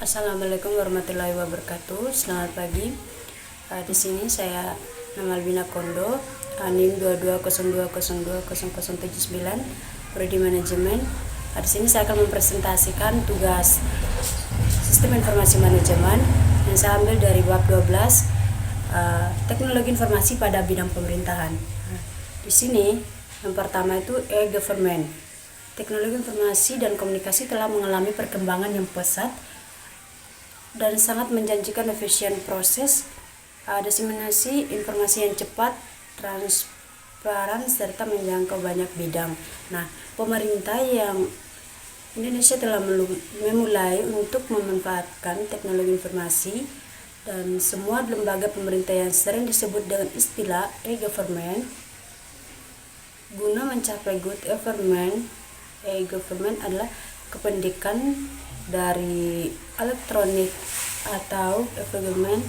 Assalamualaikum warahmatullahi wabarakatuh. Selamat pagi. Di sini saya nama Albina Kondo, NIM 2202020079, Prodi Manajemen. Di sini saya akan mempresentasikan tugas Sistem Informasi Manajemen yang saya ambil dari bab 12, Teknologi Informasi pada bidang pemerintahan. Di sini yang pertama itu e-government. Teknologi informasi dan komunikasi telah mengalami perkembangan yang pesat dan sangat menjanjikan efisien proses, diseminasi informasi yang cepat, transparan, serta menjangkau banyak bidang. Nah, pemerintah yang Indonesia telah memulai untuk memanfaatkan teknologi informasi dan semua lembaga pemerintah yang sering disebut dengan istilah e-government guna mencapai good government. E-government adalah kependekan dari elektronik atau e-government,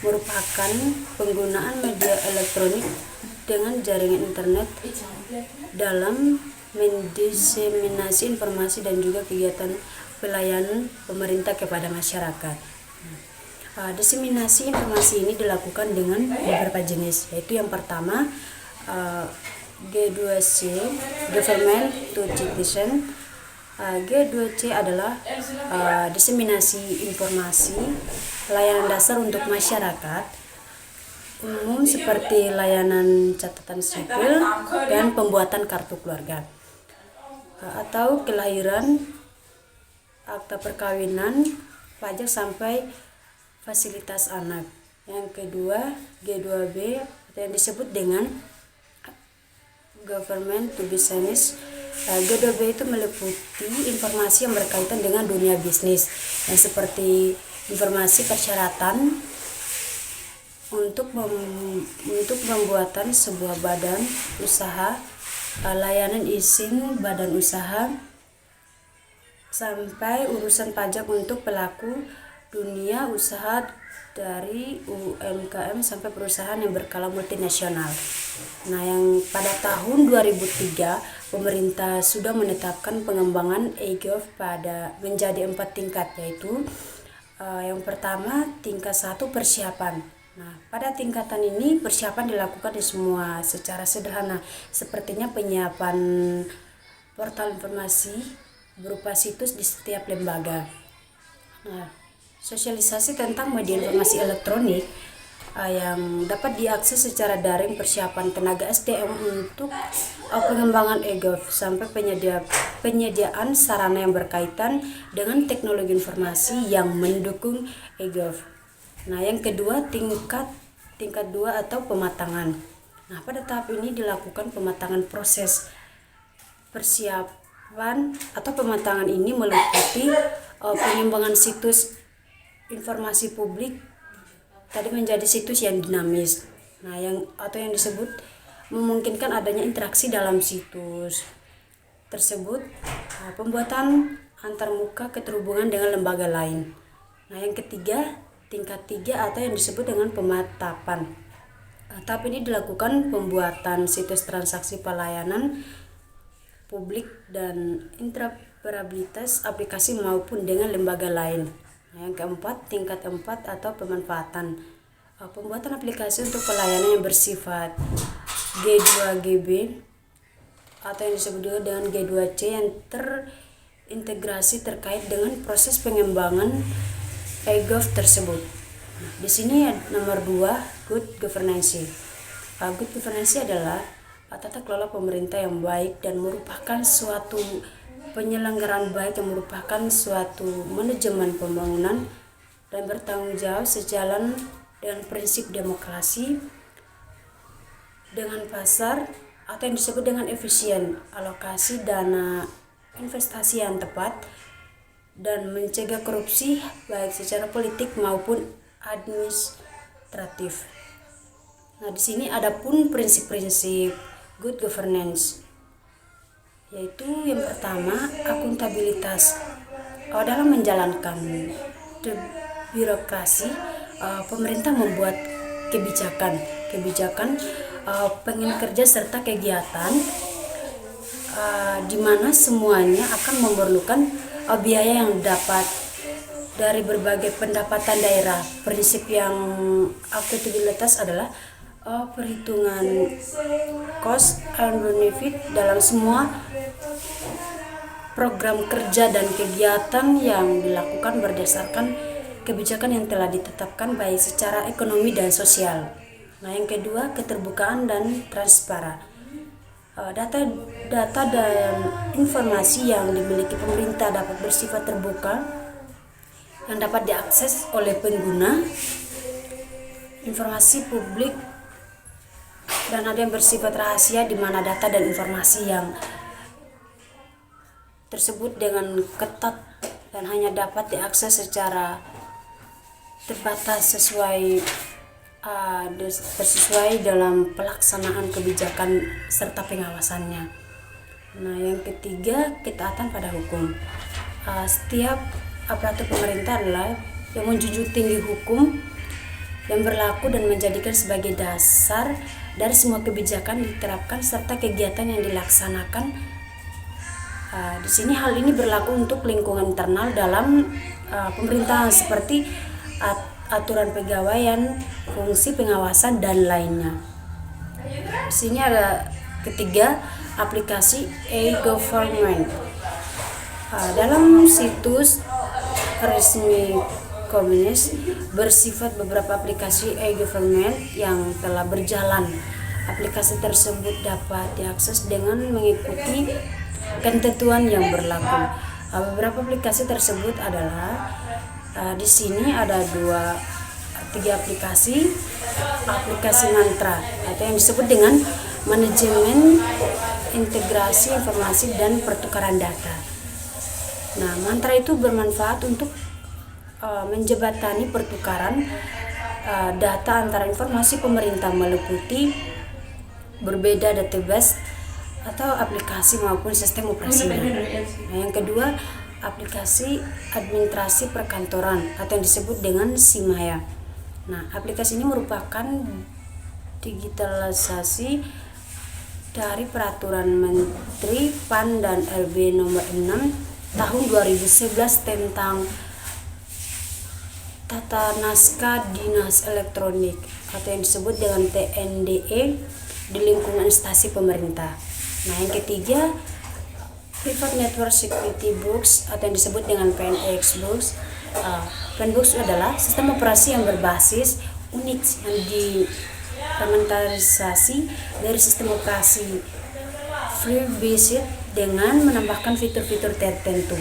merupakan penggunaan media elektronik dengan jaringan internet dalam mendiseminasi informasi dan juga kegiatan pelayanan pemerintah kepada masyarakat. Diseminasi informasi ini dilakukan dengan beberapa jenis, yaitu yang pertama G2C, Government to Citizen. G2C adalah diseminasi informasi layanan dasar untuk masyarakat umum seperti layanan catatan sipil dan pembuatan kartu keluarga atau kelahiran, akta perkawinan, pajak sampai fasilitas anak. Yang kedua G2B yang disebut dengan Government to Business. G2B itu meliputi informasi yang berkaitan dengan dunia bisnis, yang seperti informasi persyaratan untuk pembuatan sebuah badan usaha, layanan izin badan usaha, sampai urusan pajak untuk pelaku dunia usaha dari UMKM sampai perusahaan yang berskala multinasional. Nah, yang pada tahun 2003 pemerintah sudah menetapkan pengembangan e-gov menjadi 4 tingkat, yaitu yang pertama tingkat 1 persiapan. Nah, pada tingkatan ini persiapan dilakukan di semua secara sederhana, sepertinya penyiapan portal informasi berupa situs di setiap lembaga. Nah, sosialisasi tentang media informasi elektronik yang dapat diakses secara daring, persiapan tenaga SDM untuk pengembangan e-gov, sampai penyediaan sarana yang berkaitan dengan teknologi informasi yang mendukung e-gov. Nah, yang kedua tingkat 2 atau pematangan. Nah, pada tahap ini dilakukan pematangan proses. Persiapan atau pematangan ini meliputi pengembangan situs informasi publik tadi menjadi situs yang dinamis. Nah, yang disebut memungkinkan adanya interaksi dalam situs tersebut, pembuatan antarmuka keterhubungan dengan lembaga lain. Nah, yang ketiga tingkat 3 atau yang disebut dengan pematapan. Tahap ini dilakukan pembuatan situs transaksi pelayanan publik dan interoperabilitas aplikasi maupun dengan lembaga lain. Nah, yang keempat tingkat 4 atau pemanfaatan, pembuatan aplikasi untuk pelayanan yang bersifat G2GB atau yang disebut juga dengan G2C yang terintegrasi terkait dengan proses pengembangan e-gov tersebut. Nah, di sini nomor 2 good governance. Good governance adalah tata kelola pemerintah yang baik dan merupakan suatu penyelenggaraan baik yang merupakan suatu manajemen pembangunan dan bertanggung jawab sejalan dengan prinsip demokrasi dengan pasar atau yang disebut dengan efisien, alokasi dana investasi yang tepat, dan mencegah korupsi baik secara politik maupun administratif. Nah, di sini ada pun prinsip-prinsip good governance, yaitu yang pertama akuntabilitas. Dalam menjalankan birokrasi, pemerintah membuat kebijakan pengen kerja serta kegiatan di mana semuanya akan memerlukan biaya yang dari berbagai pendapatan daerah. Prinsip yang akuntabilitas adalah perhitungan cost and benefit dalam semua program kerja dan kegiatan yang dilakukan berdasarkan kebijakan yang telah ditetapkan baik secara ekonomi dan sosial. Nah, yang kedua, keterbukaan dan transparan. Data dan informasi yang dimiliki pemerintah dapat bersifat terbuka yang dapat diakses oleh pengguna. Informasi publik dan ada yang bersifat rahasia, di mana data dan informasi yang tersebut dengan ketat dan hanya dapat diakses secara terbatas sesuai dalam pelaksanaan kebijakan serta pengawasannya. Nah, yang ketiga, ketaatan pada hukum. Setiap aparatur pemerintah adalah yang menjunjung tinggi hukum yang berlaku dan menjadikan sebagai dasar dari semua kebijakan diterapkan serta kegiatan yang dilaksanakan. Di sini hal ini berlaku untuk lingkungan internal dalam pemerintahan seperti aturan pegawaian, fungsi pengawasan dan lainnya. Di sini ada ketiga, aplikasi e-government. Dalam situs resmi Komunis bersifat beberapa aplikasi e-government yang telah berjalan. Aplikasi tersebut dapat diakses dengan mengikuti ketentuan yang berlaku. Beberapa aplikasi tersebut adalah di sini ada 3 aplikasi mantra atau yang disebut dengan manajemen integrasi informasi dan pertukaran data. Nah, mantra itu bermanfaat untuk menjembatani pertukaran data antara informasi pemerintah meliputi berbeda database atau aplikasi maupun sistem operasinya. Nah, yang kedua, aplikasi administrasi perkantoran atau yang disebut dengan Simaya. Nah, aplikasi ini merupakan digitalisasi dari Peraturan Menteri PAN dan RB nomor 6 tahun 2011 tentang Tata Naskah Dinas Elektronik atau yang disebut dengan TNDE di lingkungan instansi pemerintah. Nah, yang ketiga, Private Network Security Box atau yang disebut dengan PNX Box. PNBox adalah sistem operasi yang berbasis Unix yang diimplementasi dari sistem operasi FreeBSD dengan menambahkan fitur-fitur tertentu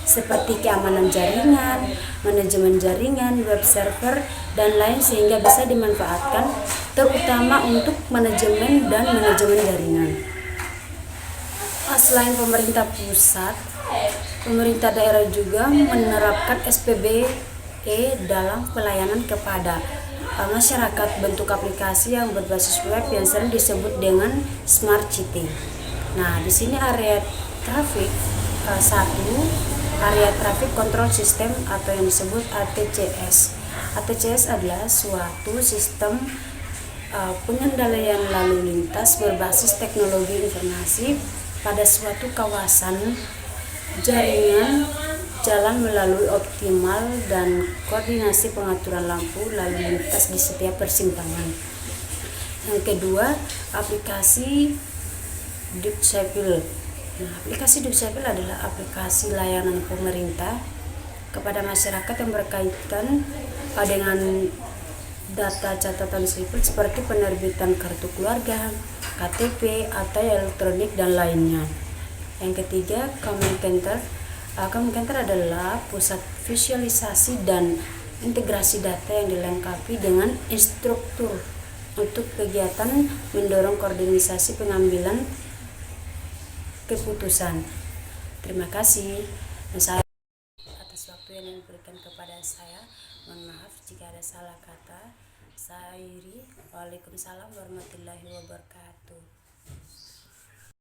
seperti keamanan jaringan, manajemen jaringan, web server, dan lain sehingga bisa dimanfaatkan terutama untuk manajemen jaringan. Selain pemerintah pusat, pemerintah daerah juga menerapkan SPBE dalam pelayanan kepada masyarakat bentuk aplikasi yang berbasis web yang sering disebut dengan Smart City. Nah, di sini area traffic 1, area traffic control system atau yang disebut ATCS. ATCS adalah suatu sistem pengendalian lalu lintas berbasis teknologi informasi pada suatu kawasan jaringan jalan melalui optimal dan koordinasi pengaturan lampu lalu lintas di setiap persimpangan. Yang kedua, aplikasi Dukcapil. Nah, aplikasi Dukcapil adalah aplikasi layanan pemerintah kepada masyarakat yang berkaitan dengan data catatan sipil seperti penerbitan kartu keluarga, KTP, atau elektronik dan lainnya. Yang ketiga, Kemenkenter. Kemenkenter adalah pusat visualisasi dan integrasi data yang dilengkapi dengan instruktur untuk kegiatan mendorong koordinasi pengambilan keputusan. Terima kasih atas waktu yang diberikan kepada saya. Mohon maaf jika ada salah kata. Saya Iri. Waalaikumsalam warahmatullahi wabarakatuh.